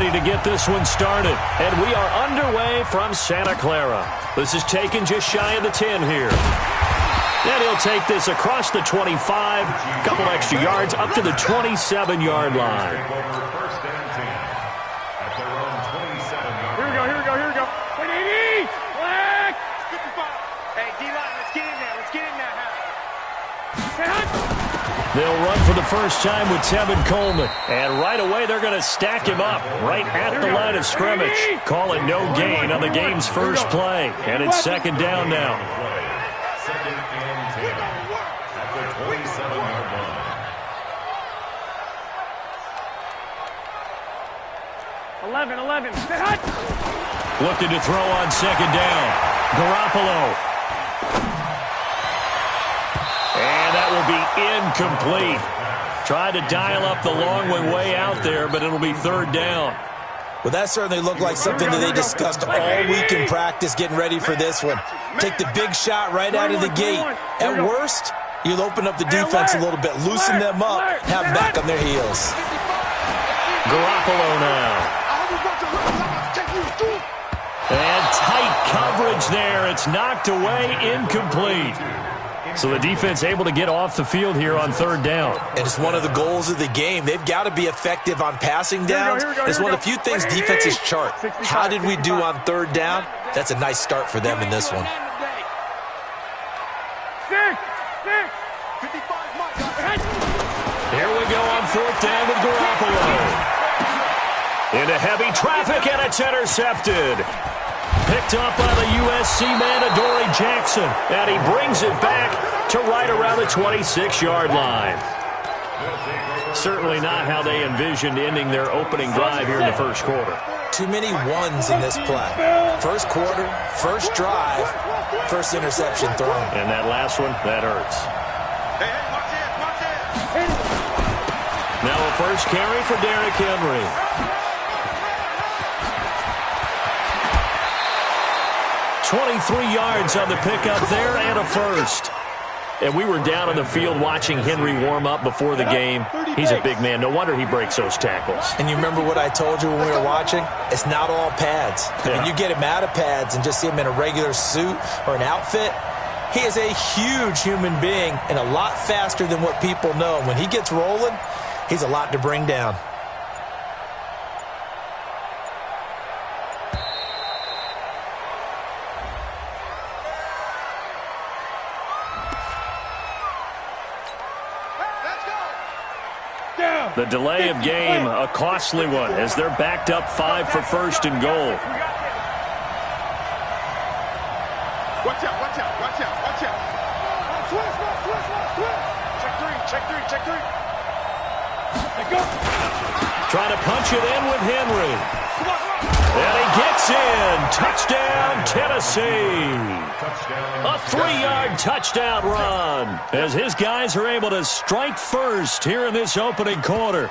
ready to get this one started. And we are underway from Santa Clara. This is taken just shy of the 10 here. And he'll take this across the 25, a couple extra yards, up to the 27-yard line. Here we go. Wait, Eddie! Black! Hey, D-line, let's get in there. They'll run for the first time with Tevin Coleman. And right away, they're going to stack him up right at the line of scrimmage. Call it no gain on the game's first play. And it's second down now. Second and 10 at the 27-yard line. Looking to throw on second down. Garoppolo. And that will be incomplete. Tried to dial up the long one way out there, but it'll be third down. Well, that certainly looked like something that they discussed all week in practice getting ready for this one. Take the big shot right out of the gate. At worst, you'll open up the defense a little bit, loosen them up, have them back on their heels. Garoppolo now. And tight coverage there. It's knocked away, incomplete. So the defense able to get off the field here on third down. And it's one of the goals of the game. They've got to be effective on passing downs. It's one of the few things defenses chart. How did we do on third down? That's a nice start for them in this one. Here we go on fourth down with Garoppolo. Into heavy traffic, and it's intercepted. Picked up by the USC man, Adoree Jackson. And he brings it back to right around the 26-yard line. Certainly not how they envisioned ending their opening drive here in the first quarter. Too many ones in this play. First quarter, first drive, first interception thrown. And that last one, that hurts. Now a first carry for Derrick Henry. 23 yards on the pickup there and a first. And we were down on the field watching Henry warm up before the game. He's a big man. No wonder he breaks those tackles. And you remember what I told you when we were watching? It's not all pads. I mean, you get him out of pads and just see him in a regular suit or an outfit. He is a huge human being and a lot faster than what people know. When he gets rolling, he's a lot to bring down. The delay of game, a costly one, as they're backed up 5 for first and goal. Watch out. Check three. Trying to punch it in with Henry. And he gets in. Touchdown, Tennessee. A 3-yard touchdown run as his guys are able to strike first here in this opening quarter.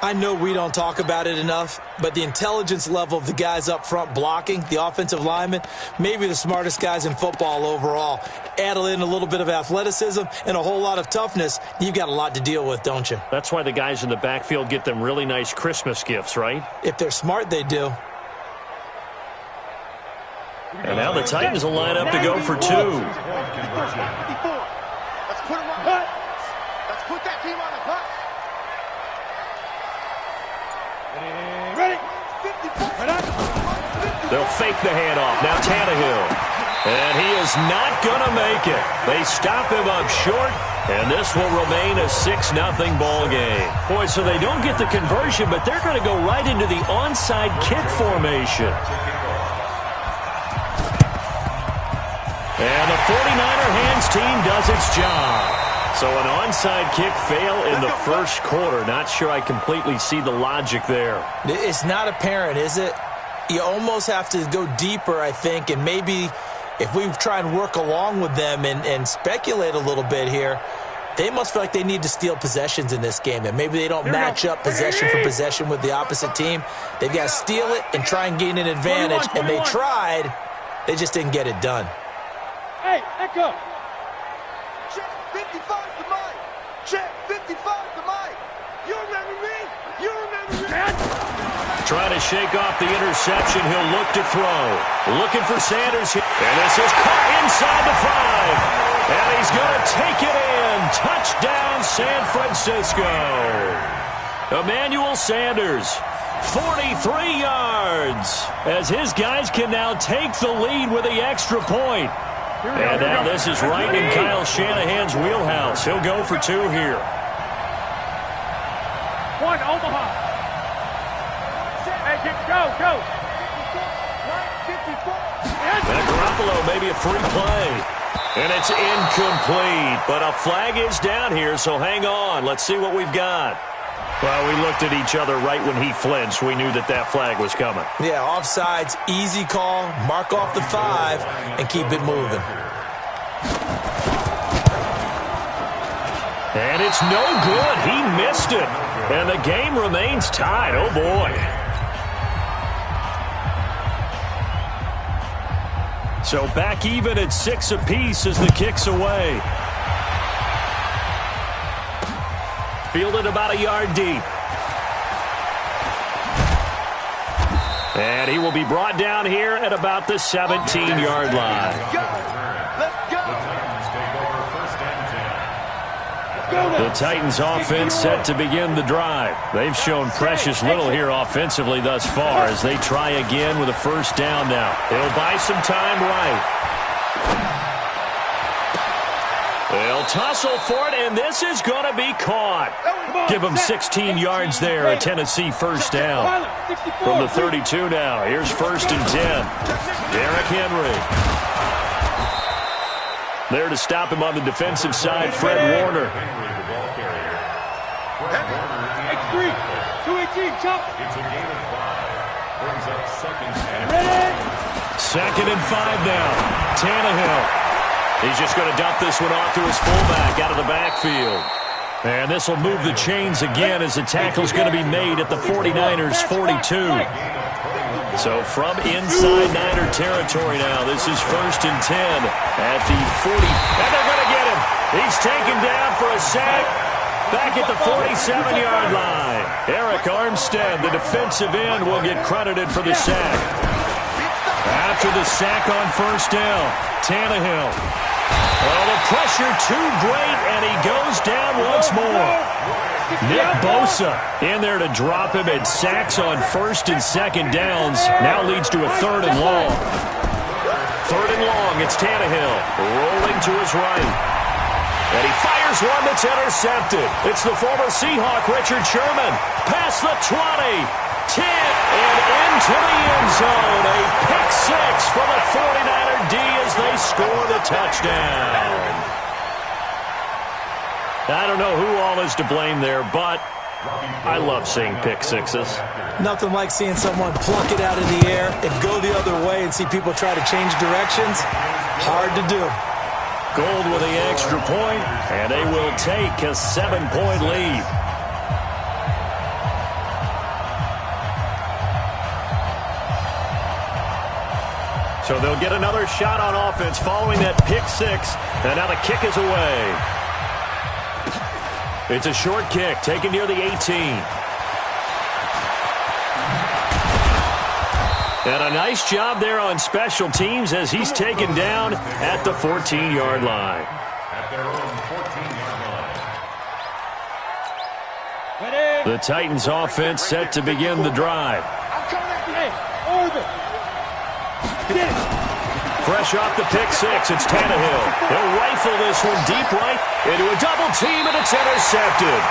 I know we don't talk about it enough, but the intelligence level of the guys up front blocking, the offensive linemen, maybe the smartest guys in football overall. Add in a little bit of athleticism and a whole lot of toughness, you've got a lot to deal with, don't you? That's why the guys in the backfield get them really nice Christmas gifts, right? If they're smart, they do. And now the Titans will line up to go for 2. Let's put that team on the bus. Ready? They'll fake the handoff. Now Tannehill. And he is not going to make it. They stop him up short, and this will remain a 6-0 ball game. Boy, so they don't get the conversion, but they're going to go right into the onside kick formation. And the 49er hands team does its job. So an onside kick fail in the first quarter. Not sure I completely see the logic there. It's not apparent, is it? You almost have to go deeper, I think, and maybe if we try and work along with them and speculate a little bit here, they must feel like they need to steal possessions in this game, that maybe they don't match up possession for possession with the opposite team. They've got to steal it and try and gain an advantage, and they tried. They just didn't get it done. Hey, Echo. Check 55 to Mike. Check 55 to Mike. You remember me? Trying to shake off the interception. He'll look to throw. Looking for Sanders here. And this is caught inside the 5. And he's going to take it in. Touchdown, San Francisco. Emmanuel Sanders, 43 yards. As his guys can now take the lead with the extra point. And now this is right in Kyle Shanahan's wheelhouse. He'll go for 2 here. 1, Omaha. Hey, go. And Garoppolo, maybe a free play. And it's incomplete. But a flag is down here, so hang on. Let's see what we've got. Well, we looked at each other right when he flinched. We knew that that flag was coming. Yeah, offsides, easy call. Mark off the 5 and keep it moving. And it's no good. He missed it. And the game remains tied. Oh, boy. So back even at 6 apiece as the kick's away. Fielded about a yard deep. And he will be brought down here at about the 17-yard line. The Titans offense set to begin the drive. They've shown precious little here offensively thus far as they try again with a first down now. They'll buy some time right. They'll tussle for it, and this is going to be caught. Give them 16 yards there, a Tennessee first down. From the 32 now, here's 1st and 10. Derrick Henry. There to stop him on the defensive side, Fred Warner. X3, 218, chop. It's a gain of 5. Brings up 2nd and 2nd and 5 now. Tannehill. He's just going to dump this one off to his fullback out of the backfield. And this will move the chains again as the tackle's going to be made at the 49ers' 42. So from inside Niner territory now, this is 1st and 10 at the 40. And they're going to get him. He's taken down for a sack back at the 47-yard line. Eric Armstead, the defensive end, will get credited for the sack. After the sack on 1st down, Tannehill. Well, the pressure too great, and he goes down once more. Nick Bosa in there to drop him at sacks on 1st and 2nd downs. Now leads to a 3rd and long. 3rd and long, it's Tannehill rolling to his right. And he fires one that's intercepted. It's the former Seahawk, Richard Sherman. Past the 20, 10, and into the end zone. A pick 6 for the 49er D as they score the touchdown. I don't know who all is to blame there, but I love seeing pick sixes. Nothing like seeing someone pluck it out of the air and go the other way and see people try to change directions. Hard to do. Gold with the extra point, and they will take a 7-point lead. So they'll get another shot on offense following that pick 6, and now the kick is away. It's a short kick taken near the 18. And a nice job there on special teams as he's taken down at the 14-yard line. At their own 14-yard line. The Titans offense set to begin the drive. Fresh off the pick 6, it's Tannehill. He'll rifle this one deep right into a double team, and it's intercepted.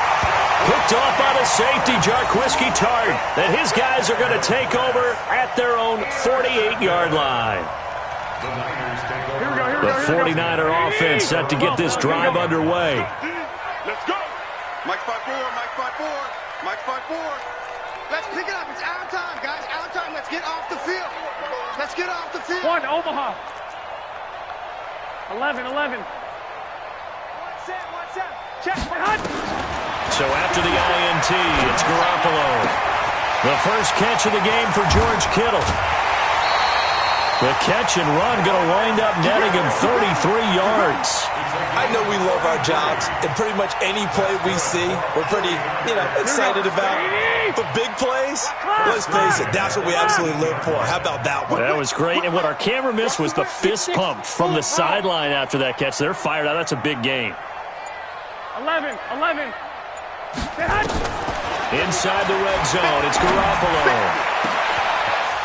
Picked off by the safety, Jarquiski Tart. And his guys are going to take over at their own 48-yard line. The 49er offense set to get this drive underway. Let's go. Mike 5-4, Mike 5-4, Mike 5-4. Let's pick it up. It's our time, guys. Our time. Let's get off the field. Let's get off the field. 1, Omaha. 11. One set. Check. So after the INT, it's Garoppolo. The first catch of the game for George Kittle. The catch and run going to wind up netting him 33 yards. I know we love our jobs, and pretty much any play we see, we're pretty, excited about. But big plays, let's face it, that's what we absolutely live for. How about that one? That was great. And what our camera missed was the fist pump from the sideline after that catch. They're fired out. That's a big game. 11. Inside the red zone, it's Garoppolo.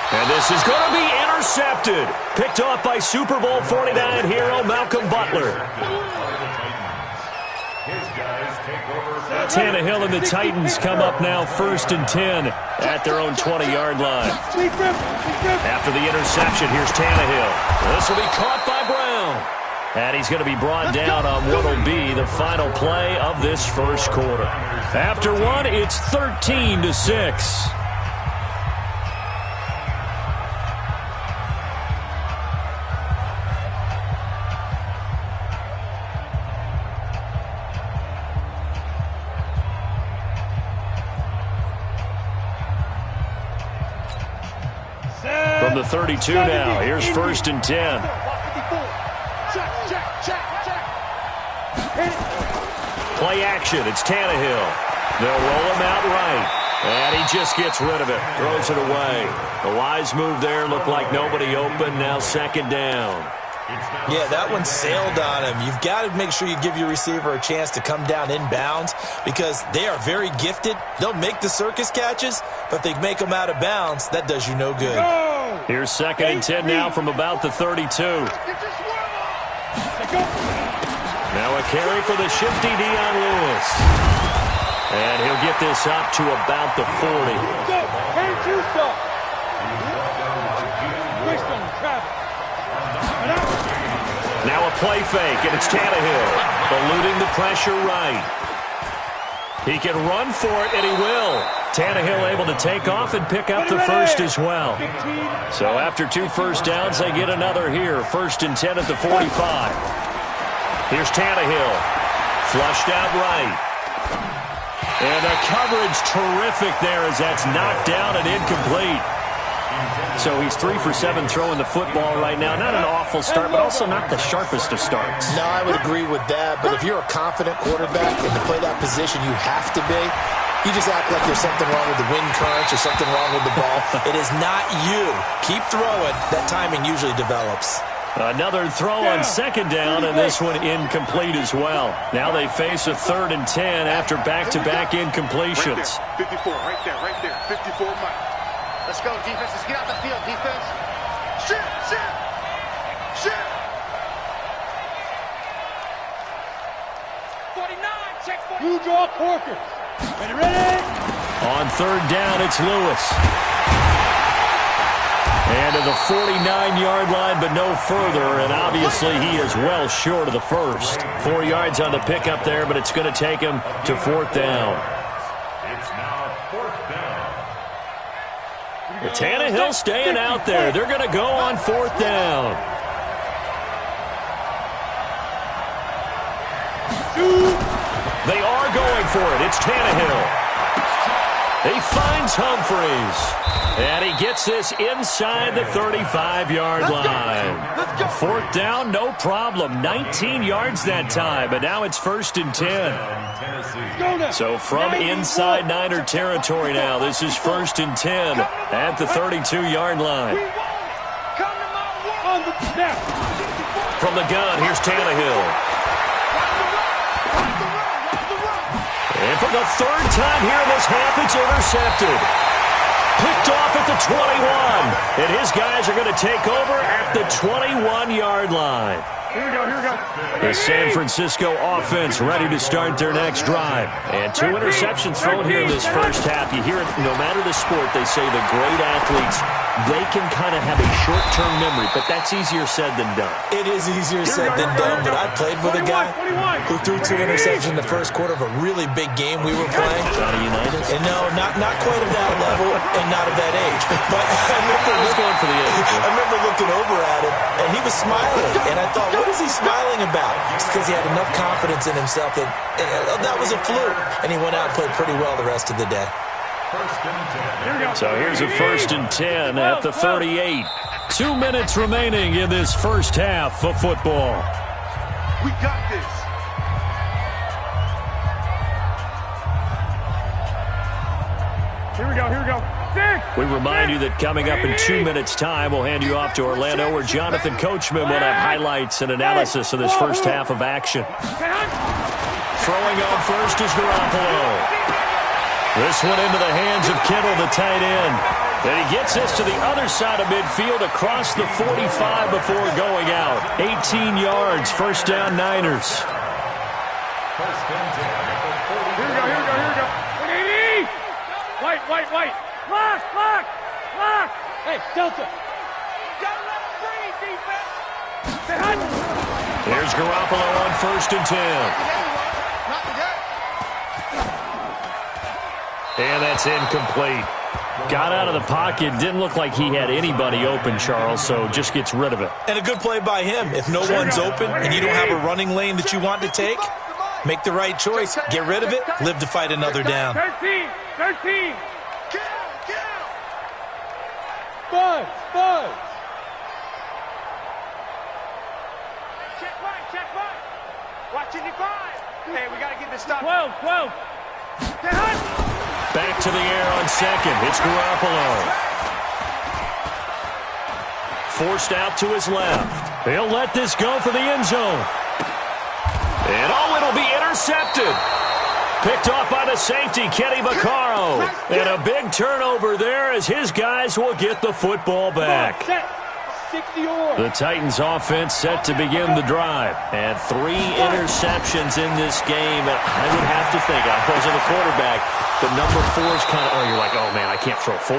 And this is going to be intercepted. Picked off by Super Bowl 49 hero Malcolm Butler. Tannehill and the Titans come up now 1st and 10 at their own 20-yard line. After the interception, here's Tannehill. This will be caught by Brown. And he's going to be brought down on what will be the final play of this first quarter. After one, it's 13-6. From the 32 now, here's 1st and 10. Play action, it's Tannehill. They'll roll him out right, and he just gets rid of it, throws it away. The wise move there, looked like nobody open, now 2nd down. Yeah, that one sailed on him. You've got to make sure you give your receiver a chance to come down inbounds because they are very gifted. They'll make the circus catches, but if they make them out of bounds, that does you no good. Here's 2nd and 10 now from about the 32. Now a carry for the shifty Dion Lewis. And he'll get this up to about the 40. Now a play fake, and it's Tannehill eluding the pressure right. He can run for it, and he will. Tannehill able to take off and pick up the first as well. So after 2 first downs, they get another here. 1st and 10 at the 45. Here's Tannehill. Flushed out right. And the coverage terrific there as that's knocked down and incomplete. So he's 3 for 7 throwing the football right now. Not an awful start, but also not the sharpest of starts. No, I would agree with that. But if you're a confident quarterback and to play that position, you have to be. You just act like there's something wrong with the wind currents or something wrong with the ball. It is not you. Keep throwing. That timing usually develops. Another throw on 2nd down, and this one incomplete as well. Now they face a 3rd and 10 after back-to-back incompletions. Right there, 54, right there. 54 Mike. Let's go, defense. Let's get out the field, defense. Shit. 49, check 49. You draw Corker. Ready? On 3rd down, it's Lewis. And to the 49-yard line, but no further, and obviously he is well short of the first. 4 yards on the pickup there, but it's going to take him to 4th down. It's now 4th down. Tannehill staying out there. They're going to go on 4th down. They are going for it. It's Tannehill. He finds Humphries. And he gets this inside the 35-yard line. 4th down, no problem. 19 yards that time, but now it's 1st and 10. So from inside Niner territory now, this is 1st and 10 at the 32-yard line. From the gun, here's Tannehill. And for the 3rd time here in this half, it's intercepted. Picked off at the 21. And his guys are going to take over at the 21-yard line. Here we go. The San Francisco offense ready to start their next drive. And 2 interceptions thrown here in this first half. You hear it, no matter the sport, they say the great athletes, they can kind of have a short-term memory, but that's easier said than done. It is easier said than done, but I played with a guy who threw 2 interceptions in the first quarter of a really big game we were playing. Johnny Unitas? And no, not quite of that level and not of that age. But I remember looking over at him, and he was smiling. And I thought, what is he smiling about? It's because he had enough confidence in himself that that was a fluke. And he went out and played pretty well the rest of the day. So here's a 1st and 10 at the 38. 2 minutes remaining in this first half of football. We got this. Here we go, here we go. We remind you that coming up in 2 minutes' time, we'll hand you off to Orlando, where Jonathan Coachman will have highlights and analysis of this first half of action. Throwing on first is Garoppolo. This one into the hands of Kittle, the tight end. And he gets this to the other side of midfield across the 45 before going out. 18 yards, first down, Niners. Here we go, here we go, here we go. 180! White. Lock! Hey, Delta. Don't let him breathe, defense. Here's Garoppolo on 1st and 10. And that's incomplete. Got out of the pocket. Didn't look like he had anybody open, Charles, so just gets rid of it. And a good play by him. If no one's open and you don't have a running lane that you want to take, make the right choice. Get rid of it. Live to fight another down. 13. Buzz. Check right. Watching the 5. Hey, we got to get this stop. 12. Back to the air on 2nd. It's Garoppolo. Forced out to his left. He'll let this go for the end zone. And it'll be intercepted. Picked off by the safety, Kenny Vaccaro. And a big turnover there as his guys will get the football back. The Titans offense set to begin the drive. And 3 interceptions in this game. And I would have to think, I wasn't a quarterback, but number 4 is kind of, you're like, oh man, I can't throw 4.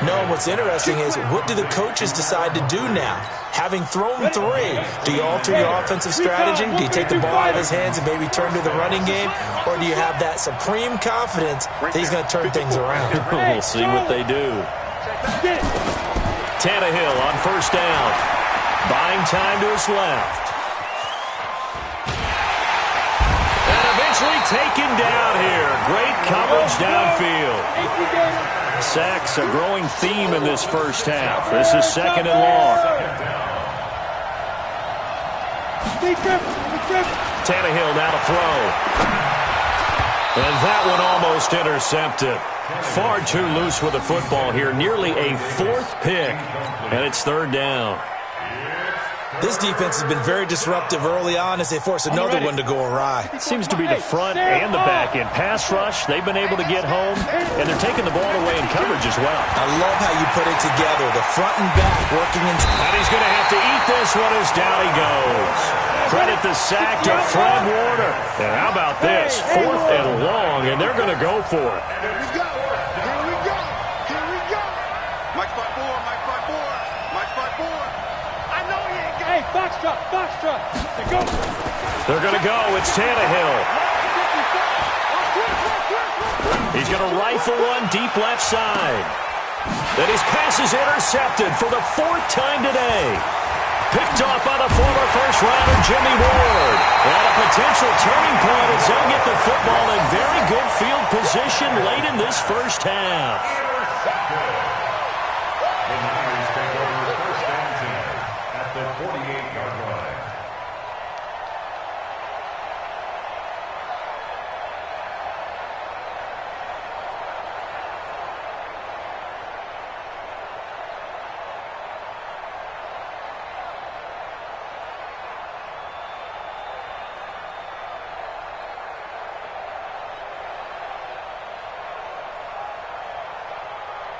No, what's interesting is, what do the coaches decide to do now? Having thrown 3, do you alter your offensive strategy? Do you take the ball out of his hands and maybe turn to the running game? Or do you have that supreme confidence that he's going to turn things around? We'll see what they do. Tannehill on 1st down. Buying time to his left. And eventually taken down here. Great coverage downfield. Sacks, a growing theme in this first half. This is 2nd and long. Tannehill now to throw. And that one almost intercepted. Far too loose with the football here. Nearly a 4th pick. And it's 3rd down. This defense has been very disruptive early on as they force another one to go awry. It seems to be the front and the back end. Pass rush, they've been able to get home, and they're taking the ball away in coverage as well. I love how you put it together, the front and back working in. And he's going to have to eat this one as down he goes. Credit the sack to Fred Warner. And how about this? 4th and long, and they're going to go for it. Here we go. Mike spot 4. I know he ain't got. Hey, box drop. They go. They're going to go. It's Tannehill. He's going to rifle one deep left side. Then his pass is intercepted for the 4th time today. Picked off by the former first-rounder Jimmy Ward. And a potential turning point as they'll get the football in very good field position late in this first half. The Niners take over 1st and 10 at the 48-yard line.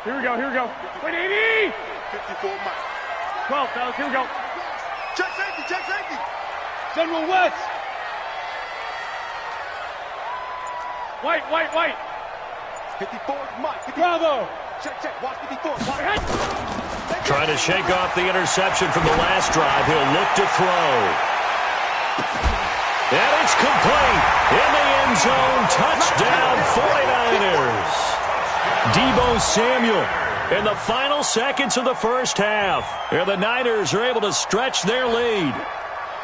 Here we go. 180! 54 Mike. 12, fellas, here we go. Check safety. General West. White. 54 Mike. Bravo. Check. Watch 54. Trying to shake off the interception from the last drive. He'll look to throw. And it's complete. In the end zone. Touchdown 49ers. Deebo Samuel in the final seconds of the first half. And the Niners are able to stretch their lead.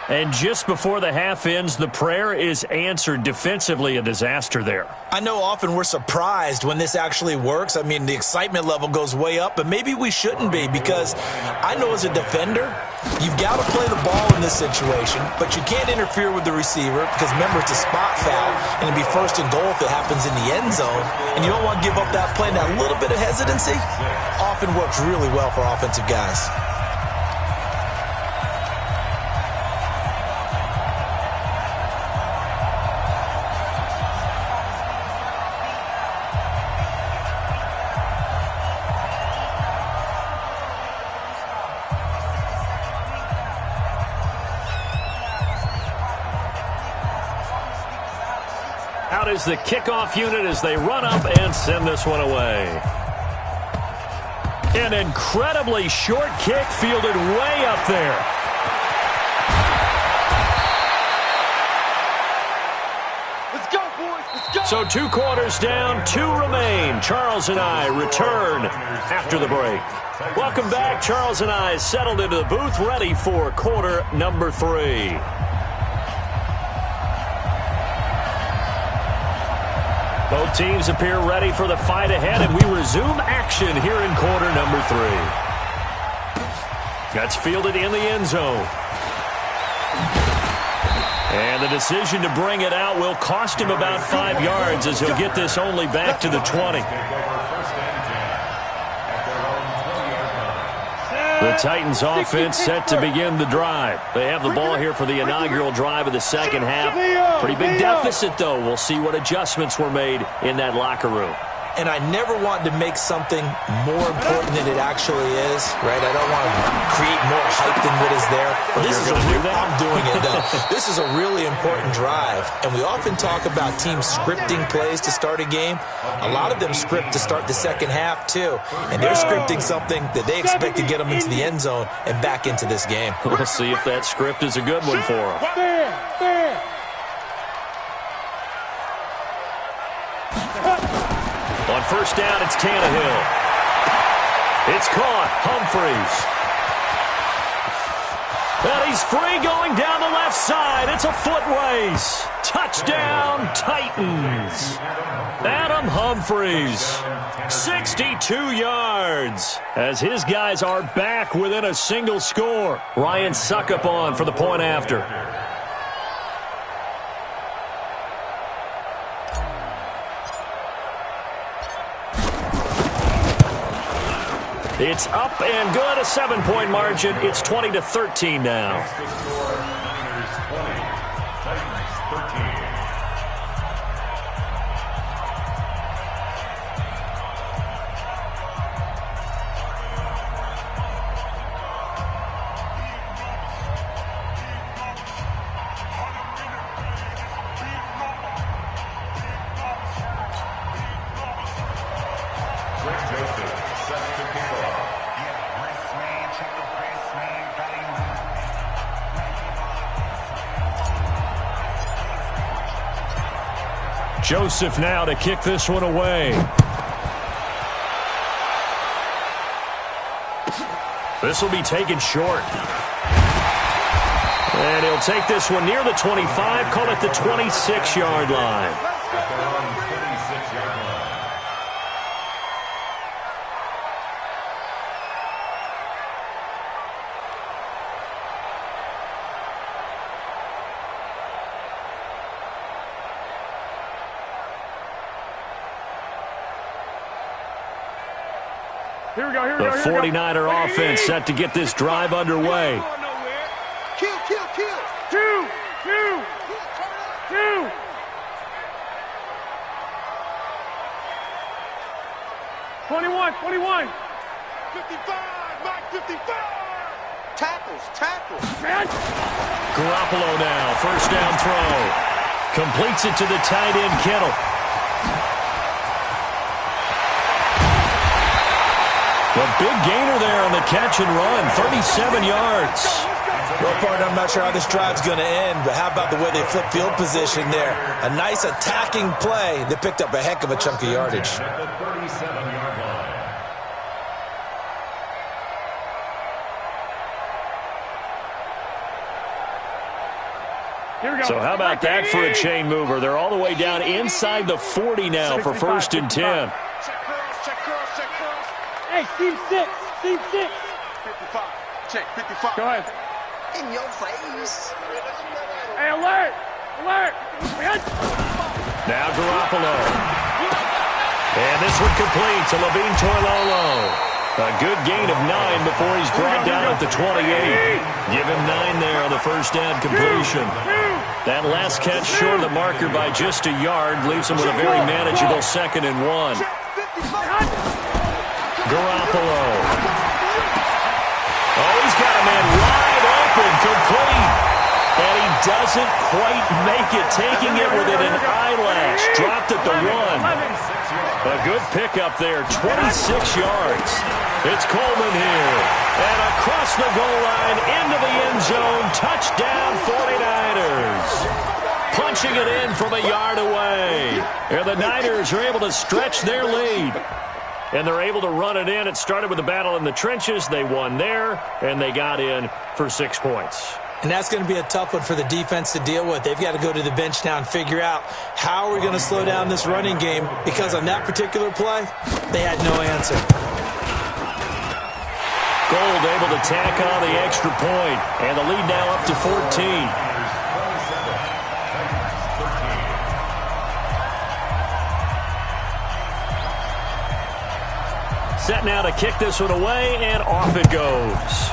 And just before the half ends, the prayer is answered. Defensively, a disaster there. I know often we're surprised when this actually works. I mean, the excitement level goes way up, but maybe we shouldn't be, because I know as a defender, you've got to play the ball in this situation, but you can't interfere with the receiver because, remember, it's a spot foul, and it'd be first and goal if it happens in the end zone, and you don't want to give up that play. And that little bit of hesitancy often works really well for offensive guys. Out is the kickoff unit as they run up and send this one away. An incredibly short kick fielded way up there. Let's go, boys. Let's go. So 2 quarters down, 2 remain. Charles and I return after the break. Welcome back. Charles and I settled into the booth, ready for quarter number 3. Both teams appear ready for the fight ahead, and we resume action here in quarter number 3. That's fielded in the end zone. And the decision to bring it out will cost him about 5 yards, as he'll get this only back to the 20. The Titans offense set to begin the drive. They have the ball here for the inaugural drive of the second half. Pretty big deficit, though. We'll see what adjustments were made in that locker room. And I never want to make something more important than it actually is, right? I don't want to create more hype than what is there. But this is I'm doing it, though. This is a really important drive. And we often talk about teams scripting plays to start a game. A lot of them script to start the second half, too. And they're scripting something that they expect to get them into the end zone and back into this game. We'll see if that script is a good one for them. On first down, it's Tannehill. It's caught. Humphries. And he's free going down the left side. It's a foot race. Touchdown, Titans. Adam Humphries, 62 yards, as his guys are back within a single score. Ryan Suckup on for the point after. It's up and good, a 7-point margin. It's 20-13 now. Joseph now to kick this one away. This will be taken short. And he'll take this one near the 25, call it the 26-yard line. The 49er offense set to get this drive underway. Kill. 21. 55, Mike 55. Tackles. Garoppolo now, first down throw. Completes it to the tight end, Kittle. A big gainer there on the catch and run, 37 yards. Well, partner, I'm not sure how this drive's going to end, but how about the way they flip field position there? A nice attacking play. They picked up a heck of a chunk of yardage. At the 37-yard line. So how about that for a chain mover? They're all the way down inside the 40 now for 1st and 10. Check curls, check curls. Hey, team 6. Team 6. 55. Check 55. Go ahead. In your face. Hey, alert! Alert! Now Garoppolo. And this one complete to Levine Toilolo. A good gain of 9 before he's brought down at the 28. Give him 9 there on the first down completion. That last catch short of the marker by just a yard leaves him with a very manageable 2nd and 1. Garoppolo. Oh, he's got a man wide open, complete. And he doesn't quite make it, taking it within an eyelash. Dropped at the 1. A good pickup there, 26 yards. It's Coleman here. And across the goal line, into the end zone, touchdown 49ers. Punching it in from a yard away. And the Niners are able to stretch their lead. And they're able to run it in. It started with a battle in the trenches. They won there, and they got in for 6 points. And that's going to be a tough one for the defense to deal with. They've got to go to the bench now and figure out how we're going to slow down this running game, because on that particular play, they had no answer. Gold able to tack on the extra point, and the lead now up to 14. Set now to kick this one away, and off it goes.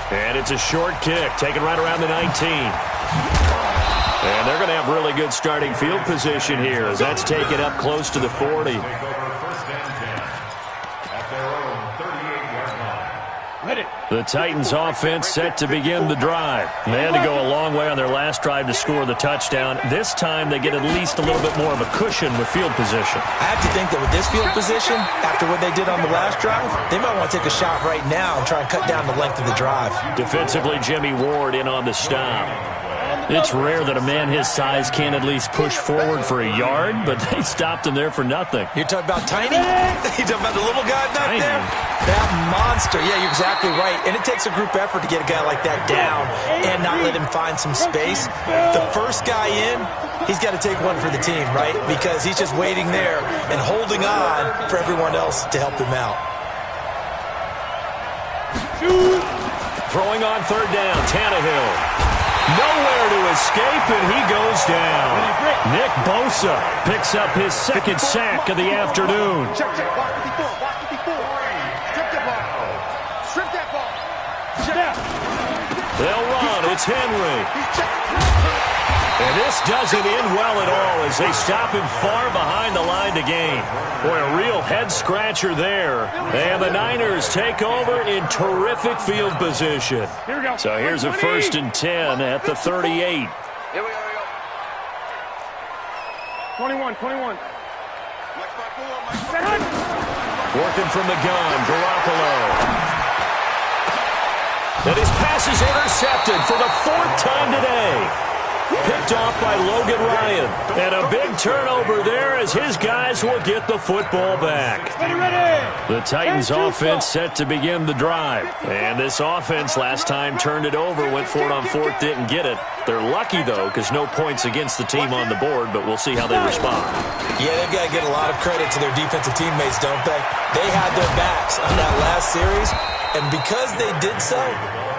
And it's a short kick, taken right around the 19. And they're going to have really good starting field position here, as that's taken up close to the 40. The Titans offense set to begin the drive. They had to go a long way on their last drive to score the touchdown. This time they get at least a little bit more of a cushion with field position. I have to think that with this field position, after what they did on the last drive, they might want to take a shot right now and try and cut down the length of the drive. Defensively, Jimmy Ward in on the stop. It's rare that a man his size can't at least push forward for a yard, but they stopped him there for nothing. You're talking about Tiny? You're talking about the little guy back there? That monster. Yeah, you're exactly right. And it takes a group effort to get a guy like that down and not let him find some space. The first guy in, he's got to take one for the team, right? Because he's just waiting there and holding on for everyone else to help him out. Throwing on 3rd down, Tannehill. Nowhere to escape, and he goes down. Nick Bosa picks up his 2nd sack of the afternoon. Check, watch 54, watch 54. Strip that ball. Strip that ball. They'll run, it's Henry. And this doesn't end well at all as they stop him far behind the line to gain. Boy, a real head-scratcher there. And the Niners take over in terrific field position. Here we go. So here's a 1st and 10 at the 38. Here we go. 21. Working from the gun, Garoppolo. And his pass is intercepted for the 4th time today. Picked off by Logan Ryan. And a big turnover there as his guys will get the football back. The Titans offense set to begin the drive. And this offense last time turned it over, went for it on 4th, didn't get it. They're lucky, though, because no points against the team on the board, but we'll see how they respond. Yeah, they've got to get a lot of credit to their defensive teammates, don't they? They had their backs on that last series, and because they did so,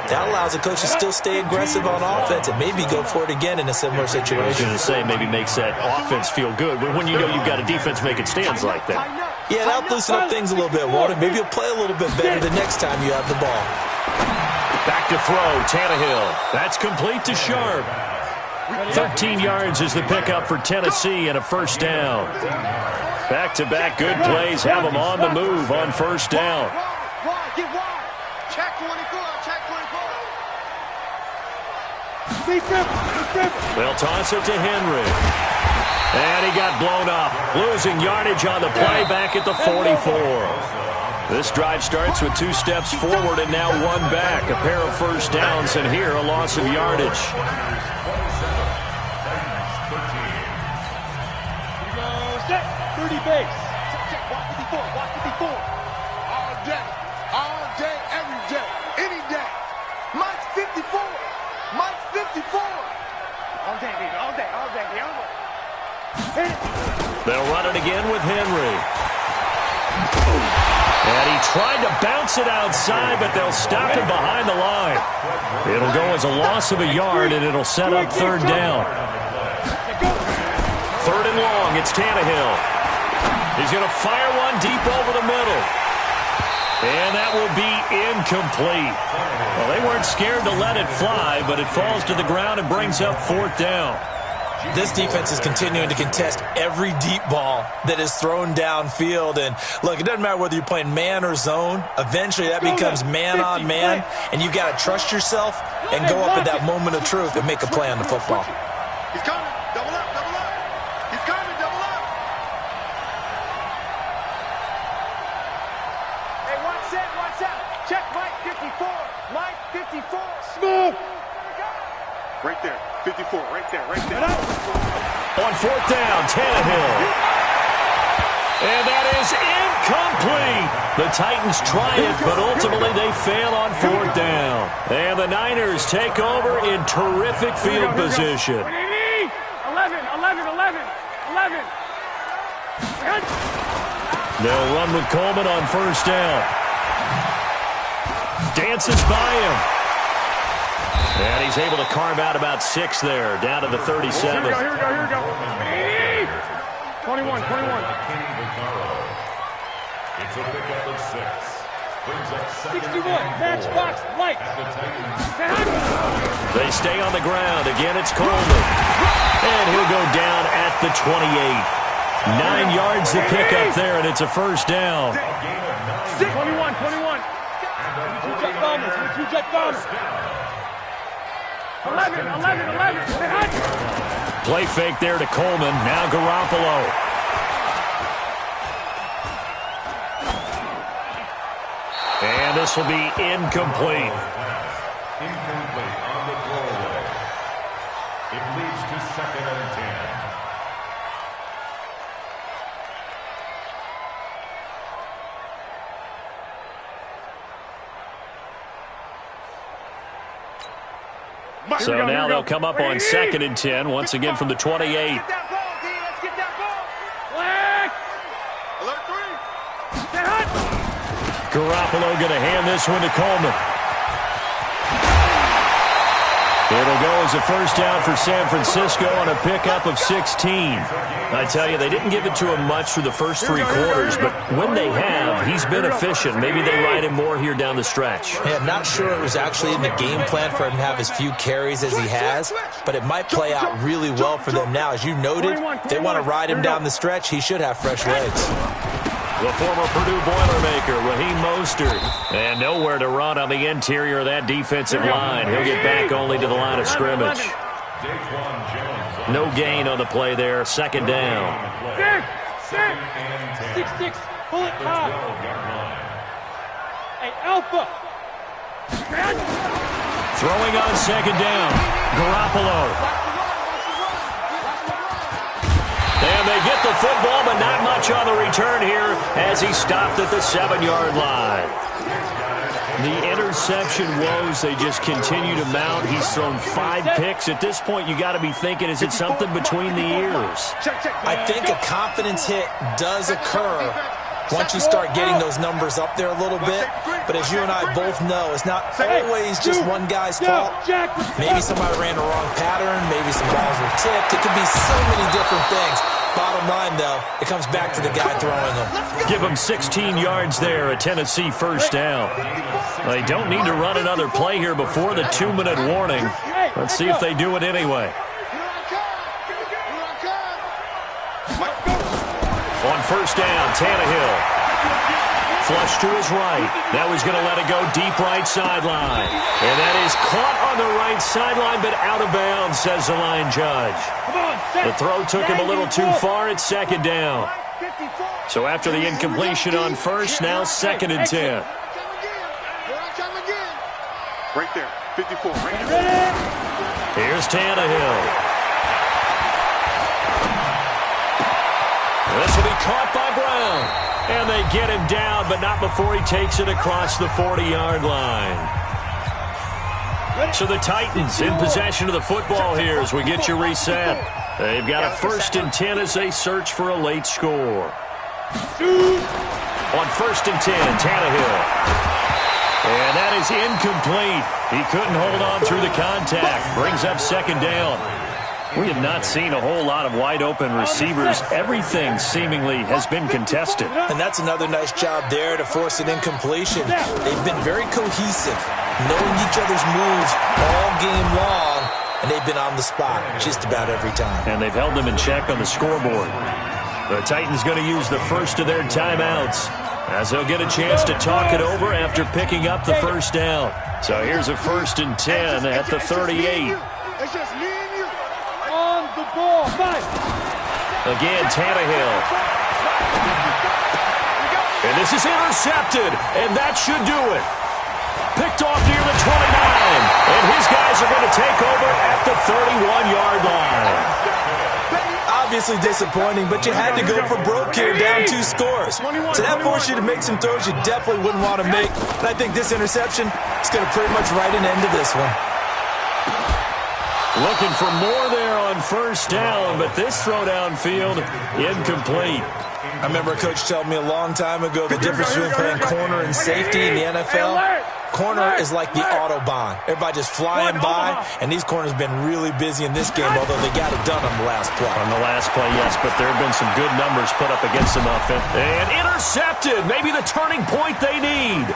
that allows the coach to still stay aggressive on offense and maybe go for it again in a similar situation. I was going to say, maybe makes that offense feel good, but when you know you've got a defense making stands like that. Yeah, that'll loosen up things a little bit, Walt, and maybe you'll play a little bit better the next time you have the ball. Back to throw, Tannehill. That's complete to Sharp. 13 yards is the pickup for Tennessee and a 1st down. Back-to-back good plays have them on the move on 1st down. Get wide. Check 24. They'll toss it to Henry. And he got blown up. Losing yardage on the play back at the 44. This drive starts with 2 steps forward and now 1 back. A pair of 1st downs, and here a loss of yardage. Set. 30 base. Check. Watch 54. All day, every day, any day. Mike's 54. They'll run it again with Henry. And he tried to bounce it outside, but they'll stop him behind the line. It'll go as a loss of a yard, and it'll set up third down. Third and long, it's Tannehill. He's going to fire one deep over the middle. And that will be incomplete. Well, they weren't scared to let it fly, but it falls to the ground and brings up fourth down. This defense is continuing to contest every deep ball that is thrown downfield. And, look, it doesn't matter whether you're playing man or zone. Eventually, that becomes man-on-man, and you've got to trust yourself and go up at that moment of truth and make a play on the football. He's coming. Double up, double up. He's coming, double up. Hey, watch out. Check Mike 54. Mike 54. Smooth. Right there. 54, right there. On fourth down, Tannehill. And that is incomplete. The Titans try it, but ultimately they fail on fourth down. And the Niners take over in terrific field position. 11. They'll run with Coleman on first down. Dances by him. And he's able to carve out about 6 there, down to the 37. Here we go. 21. It's a pickup of 6. Brings up 61, matchbox, light. They stay on the ground. Again, it's Coleman. And he'll go down at the 28. 9 yards to pick up there, and it's a first down. 21. Two jet bombers. 11. Play fake there to Coleman. Now Garoppolo. And this will be incomplete. Incomplete on the throwaway. It leads to 2nd and 10. So now they'll come up on 2nd and 10, once again from the 28. Let's get that ball. Black. Alert 3. Garoppolo going to hand this one to Coleman. It'll go as a first down for San Francisco on a pickup of 16. I tell you, they didn't give it to him much through the first 3 quarters, but when they have, he's been efficient. Maybe they ride him more here down the stretch. Yeah, not sure it was actually in the game plan for him to have as few carries as he has, but it might play out really well for them now. As you noted, if they want to ride him down the stretch, he should have fresh legs. The former Purdue Boilermaker, Raheem Mostert. And nowhere to run on the interior of that defensive line. He'll get back only to the line of scrimmage. No gain on the play there. 2nd down. 6. Pull it high. Hey, Alpha. Throwing on 2nd down. Garoppolo. And they get the football, but not much on the return here as he stopped at the 7-yard line. The interception woes, they just continue to mount. He's thrown 5 picks. At this point, you got to be thinking, is it something between the ears? I think a confidence hit does occur once you start getting those numbers up there a little bit. But as you and I both know, it's not always just one guy's fault. Maybe somebody ran the wrong pattern. Maybe some balls were tipped. It could be so many different things. Bottom line, though, it comes back to the guy throwing them. Give him 16 yards there, a Tennessee first down. They don't need to run another play here before the 2-minute warning. Let's see if they do it anyway. On first down, Tannehill. Flush to his right. Now he's going to let it go deep right sideline. And that is caught on the right sideline, but out of bounds, says the line judge. The throw took him a little too far. It's 2nd down. So after the incompletion on first, now 2nd and 10. Right there, 54. Right there. Here's Tannehill. This will be caught by Brown. And they get him down, but not before he takes it across the 40-yard line. So the Titans in possession of the football here as we get you reset. They've got a 1st and 10 as they search for a late score. On 1st and 10, Tannehill. And that is incomplete. He couldn't hold on through the contact. Brings up 2nd down. We have not seen a whole lot of wide-open receivers. Everything seemingly has been contested. And that's another nice job there to force an incompletion. They've been very cohesive, knowing each other's moves all game long, and they've been on the spot just about every time. And they've held them in check on the scoreboard. The Titans going to use the first of their timeouts, as they'll get a chance to talk it over after picking up the 1st down. So here's a 1st and 10 at the 38. It's just me and you. On the ball, fight. Again, Tannehill. And this is intercepted, and that should do it. Picked off near the 29, and his guys are going to take over at the 31-yard line. Obviously disappointing, but you had to go for broke here, down 2 scores. So that forced you to make some throws you definitely wouldn't want to make. And I think this interception is going to pretty much write an end to this one. Looking for more there on 1st down, but this throw downfield, incomplete. I remember a coach telling me a long time ago the difference between playing corner and safety in the NFL. Corner is like the Autobahn. Everybody just flying by, and these corners have been really busy in this game, although they got it done on the last play. On the last play, yes, but there have been some good numbers put up against them offense. And intercepted, maybe the turning point they need.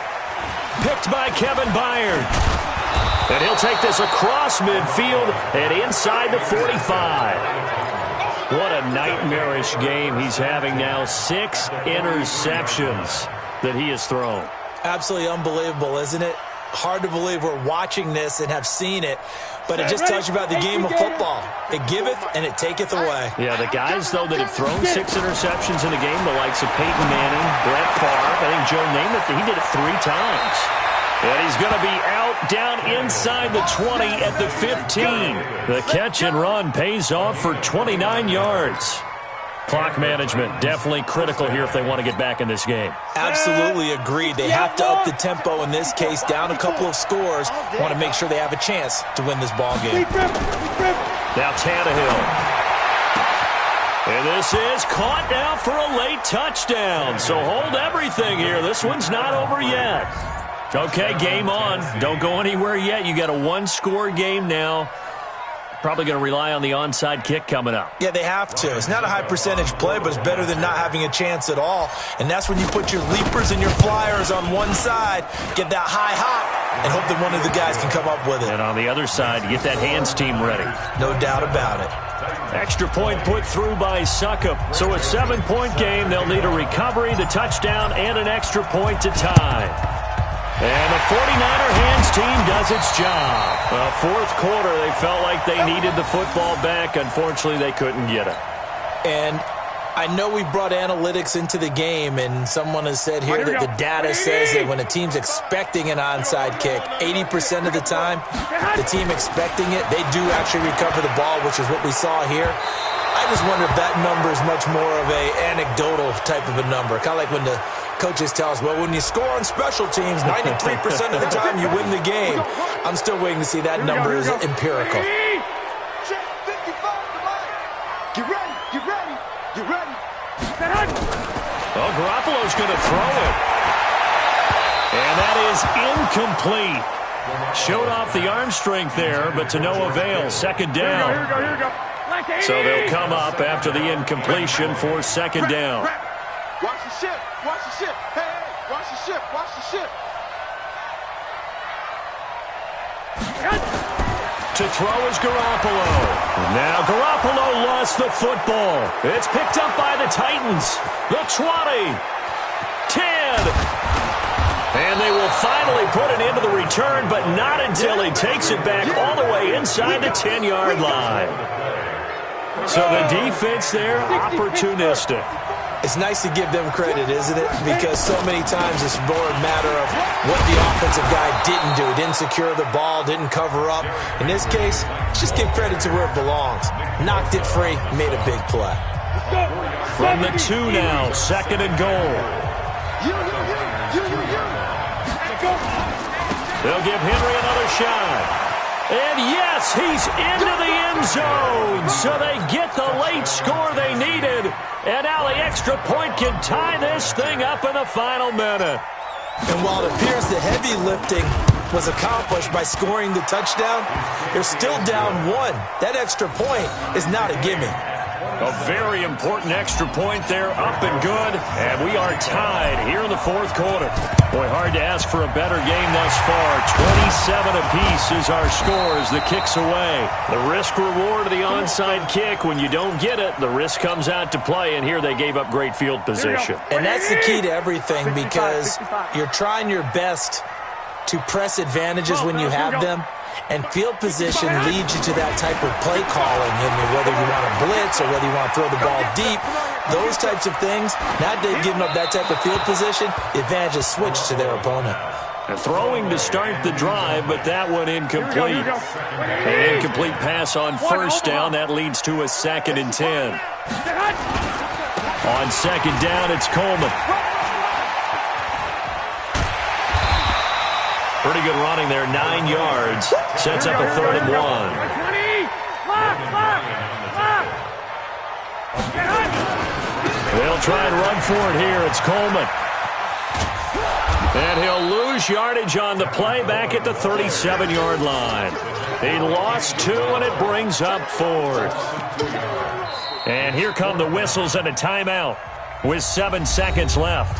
Picked by Kevin Byard. And he'll take this across midfield and inside the 45. What a nightmarish game he's having now. 6 interceptions that he has thrown. Absolutely unbelievable, isn't it? Hard to believe we're watching this and have seen it, but it just tells you about the game of football. It giveth and it taketh away. Yeah, the guys, though, that have thrown 6 interceptions in a game, the likes of Peyton Manning, Brett Favre, I think Joe Namath, he did it 3 times. And he's going to be out down inside the 20 at the 15. The catch and run pays off for 29 yards. Clock management definitely critical here if they want to get back in this game. Absolutely agreed. They have to up the tempo in this case, down a couple of scores. Want to make sure they have a chance to win this ball game. Now Tannehill. And this is caught now for a late touchdown. So hold everything here. This one's not over yet. Okay, game on. Don't go anywhere yet. You got a 1-score game now. Probably going to rely on the onside kick coming up. Yeah, they have to. It's not a high percentage play, but it's better than not having a chance at all. And that's when you put your leapers and your flyers on one side, get that high hop, and hope that one of the guys can come up with it. And on the other side, you get that hands team ready. No doubt about it. Extra point put through by Succop. So a 7-point game, they'll need a recovery, the touchdown, and an extra point to tie. And the 49er hands team does its job. Fourth quarter, they felt like they needed the football back. Unfortunately, they couldn't get it. And I know we brought analytics into the game, and someone has said here that the data says that when a team's expecting an onside kick, 80% of the time, the team expecting it, they do actually recover the ball, which is what we saw here. I just wonder if that number is much more of a anecdotal type of a number. Kind of like when the coaches tell us, well, when you score on special teams, 93% of the time you win the game. I'm still waiting to see that number is empirical. Get ready, get ready, get ready. Well, Garoppolo's going to throw it. And that is incomplete. Showed off the arm strength there, but to no avail. Second down. Here we go. So they'll come up after the incompletion for second down. Watch the ship, watch the ship. Hey, hey, watch the ship, watch the ship. To throw is Garoppolo. Now Garoppolo lost the football. It's picked up by the Titans. The 20. 10. And they will finally put an end to the return, but not until he takes it back all the way inside the 10-yard line. So the defense there, opportunistic. It's nice to give them credit, isn't it? Because so many times it's more a matter of what the offensive guy didn't do. Didn't secure the ball, didn't cover up. In this case, just give credit to where it belongs. Knocked it free, made a big play. From the 2 now, second and goal. They'll give Henry another shot. And yes, he's into the end zone. So they get the late score they needed. And now the extra point can tie this thing up in the final minute. And while it appears the heavy lifting was accomplished by scoring the touchdown, they're still down 1. That extra point is not a gimme. A very important extra point there, up and good. And we are tied here in the fourth quarter. Boy, hard to ask for a better game thus far. 27 apiece is our score as the kick's away. The risk-reward of the onside kick, when you don't get it, the risk comes out to play, and here they gave up great field position. And that's the key to everything, because you're trying your best to press advantages when you have them. And field position leads you to that type of play calling, and whether you want to blitz or whether you want to throw the ball deep, those types of things. Now that they've given up that type of field position, the advantage is switched to their opponent. And throwing to start the drive, but that one incomplete. An incomplete pass on first down. That leads to a 2nd and 10. On second down, it's Coleman. Pretty good running there, 9 yards. Sets up a 3rd and 1. They'll try and run for it here. It's Coleman. And he'll lose yardage on the play back at the 37-yard line. He lost 2, and it brings up 4th. And here come the whistles and a timeout with 7 seconds left.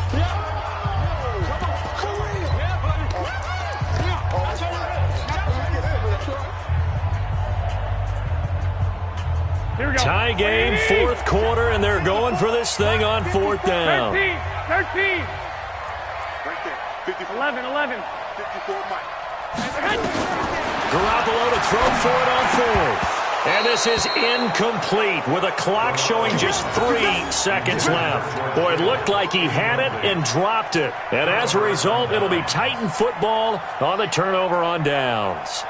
Tie game, fourth quarter, and they're going for this thing on 4th down. 13. Right there. 54. 11. 54, Mike. Garoppolo to throw for it on 4th. And this is incomplete with a clock showing just 3 seconds left. Boy, it looked like he had it and dropped it. And as a result, it'll be Titan football on the turnover on downs.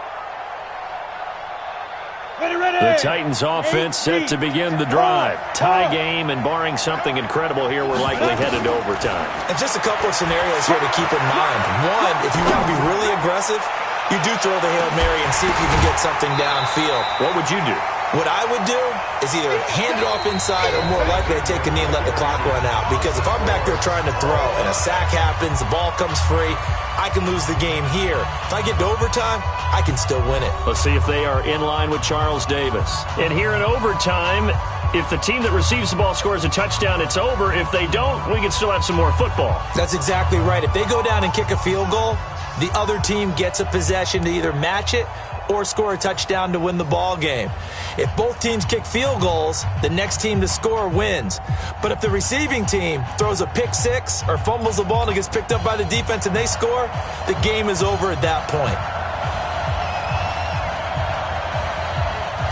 The Titans offense set to begin the drive. Tie game, and barring something incredible here, we're likely headed to overtime. And just a couple of scenarios here to keep in mind. One, if you want to be really aggressive, you do throw the Hail Mary and see if you can get something downfield. What would you do? What I would do is either hand it off inside or more likely to take a knee and let the clock run out. Because if I'm back there trying to throw and a sack happens, the ball comes free, I can lose the game here. If I get to overtime, I can still win it. Let's see if they are in line with Charles Davis. And here in overtime, if the team that receives the ball scores a touchdown, it's over. If they don't, we can still have some more football. That's exactly right. If they go down and kick a field goal, the other team gets a possession to either match it or score a touchdown to win the ball game. If both teams kick field goals, the next team to score wins. But if the receiving team throws a pick six or fumbles the ball and it gets picked up by the defense and they score, the game is over at that point.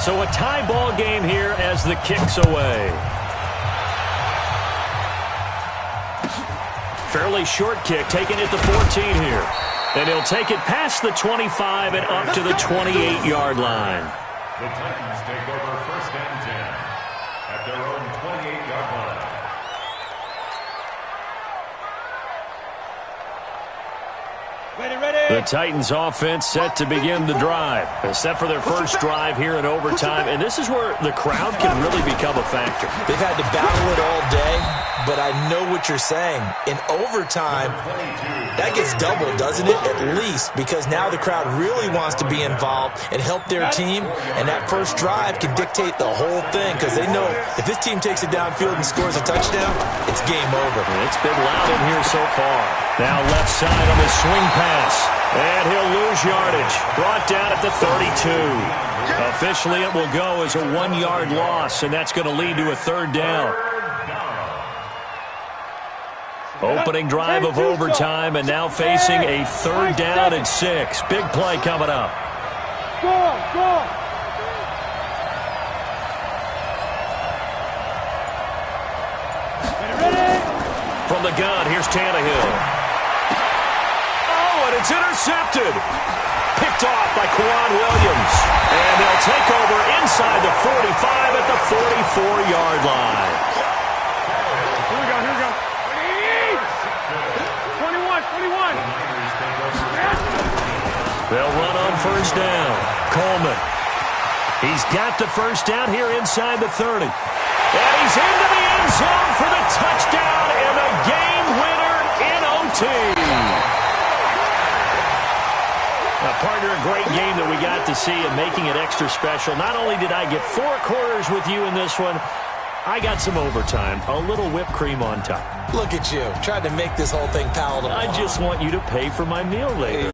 So a tie ball game here as the kick's away. Fairly short kick taken at the 14 here. And he'll take it past the 25 and up to the 28-yard line. The Titans take over 1st and 10 at their own 28-yard line. The Titans offense set to begin the drive. They're set for their first drive here in overtime. And this is where the crowd can really become a factor. They've had to battle it all day, but I know what you're saying. In overtime, that gets doubled, doesn't it? At least, because now the crowd really wants to be involved and help their team, and that first drive can dictate the whole thing, because they know if this team takes it downfield and scores a touchdown, it's game over. It's been loud in here so far. Now left side on the swing pass, and he'll lose yardage. Brought down at the 32. Officially, it will go as a 1-yard loss, and that's going to lead to a 3rd down. Opening drive of overtime, and now facing a 3rd down and 6. Big play coming up. From the gun, here's Tannehill. Oh, and it's intercepted. Picked off by Kwan Williams. And they'll take over inside the 45 at the 44-yard line. Here we go. 21. They'll run on first down. Coleman. He's got the first down here inside the 30. And he's into the end zone for the touchdown and the game winner in OT. Now, partner, a great game that we got to see and making it extra special. Not only did I get 4 quarters with you in this one, I got some overtime, a little whipped cream on top. Look at you, trying to make this whole thing palatable. I just want you to pay for my meal later.